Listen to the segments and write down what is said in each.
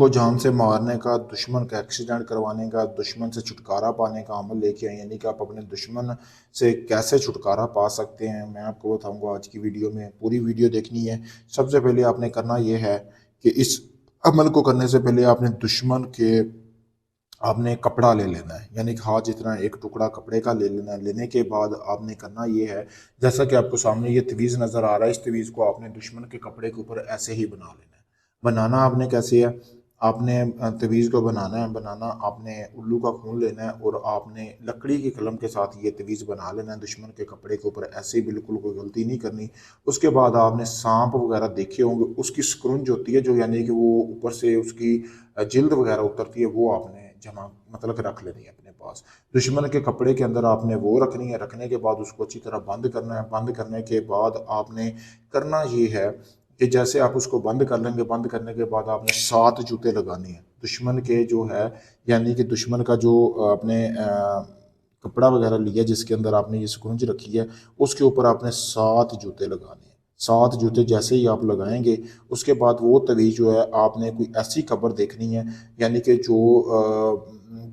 को जान से मारने का, दुश्मन का एक्सीडेंट करवाने का, दुश्मन से छुटकारा पाने का अमल लेके आए, यानी कि आप अपने दुश्मन से कैसे छुटकारा पा सकते हैं, मैं आपको बताऊंगा आज की वीडियो में। पूरी वीडियो देखनी है। सबसे पहले आपने करना ये है कि इस अमल को करने से पहले आपने दुश्मन के आपने कपड़ा ले लेना है, यानी कि हाथ जितना एक टुकड़ा कपड़े का ले लेना है। लेने के बाद आपने करना ये है, जैसा कि आपको सामने ये तवीज़ नज़र आ रहा है, इस तवीज़ को आपने दुश्मन के कपड़े के ऊपर ऐसे ही बना लेना है। बनाना आपने कैसे है, आपने तवीज़ को बनाना है। बनाना आपने उल्लू का खून लेना है और आपने लकड़ी की कलम के साथ ये तवीज़ बना लेना है दुश्मन के कपड़े के ऊपर ऐसे ही, बिल्कुल कोई गलती नहीं करनी। उसके बाद आपने सांप वगैरह देखे होंगे, उसकी स्क्रंज होती है जो, यानी कि वो ऊपर से उसकी जिल्द वगैरह उतरती है, वो आपने जमा मतलब कि रख लेनी है अपने पास। दुश्मन के कपड़े के अंदर आपने वो रखनी है। रखने के बाद उसको अच्छी तरह बंद करना है। बंद करने के बाद आपने करना ये है कि जैसे आप उसको बंद कर लेंगे, बंद करने के बाद आपने 7 जूते लगाने हैं दुश्मन के जो है, यानी कि दुश्मन का जो आपने कपड़ा वगैरह लिया जिसके अंदर आपने ये स्क्रंज रखी है, उसके ऊपर आपने 7 जूते लगाने हैं। 7 जूते जैसे ही आप लगाएंगे, उसके बाद वो तवीज़ जो है आपने कोई ऐसी कब्र देखनी है, यानी कि जो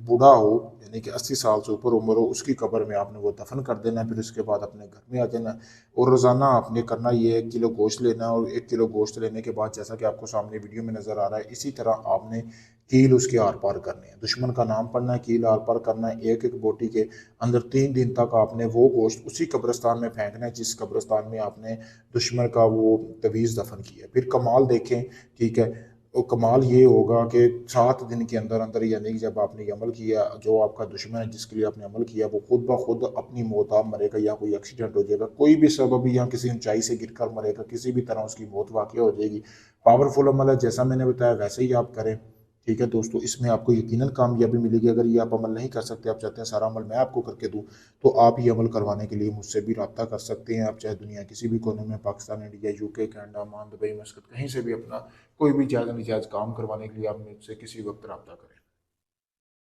बूढ़ा हो, यानी कि 80 साल से ऊपर उम्र हो, उसकी कब्र में आपने वो दफन कर देना है। फिर उसके बाद अपने घर में आ जाना है। और रोज़ाना आपने करना ये 1 किलो गोश्त लेना है, और 1 किलो गोश्त लेने के बाद जैसा कि आपको सामने वीडियो में नज़र आ रहा है, इसी तरह आपने कील उसके आर पार करने हैं। दुश्मन का नाम पढ़ना है, कील आर पार करना है। एक एक बोटी के अंदर 3 दिन तक आपने वो गोश्त उसी कब्रिस्तान में फेंकना है जिस कब्रिस्तान में आपने दुश्मन का वो तवीज़ दफन किया है। फिर कमाल देखें, ठीक है, तो कमाल ये होगा कि 7 दिन के अंदर अंदर, यानी कि जब आपने ये अमल किया, जो आपका दुश्मन है जिसके लिए आपने अमल किया, वो खुद ब खुद अपनी मौत आप मरेगा, या कोई एक्सीडेंट हो जाएगा, कोई भी सबब, या किसी ऊंचाई से गिरकर मरेगा, किसी भी तरह उसकी मौत वाक़या हो जाएगी। पावरफुल अमल है, जैसा मैंने बताया वैसे ही आप करें। ठीक है दोस्तों, इसमें आपको यकीनन कामयाबी मिलेगी। अगर ये आप अमल नहीं कर सकते, आप चाहते हैं सारा अमल मैं आपको करके दूं, तो आप ये अमल करवाने के लिए मुझसे भी रब्ता कर सकते हैं। आप चाहे दुनिया किसी भी कोने में, Pakistan, India, UK, Canada, Oman, Dubai, मस्कत, कहीं से भी अपना कोई भी जायज़ नजायज़ काम करवाने के लिए आप मुझसे किसी वक्त रब्ता करें।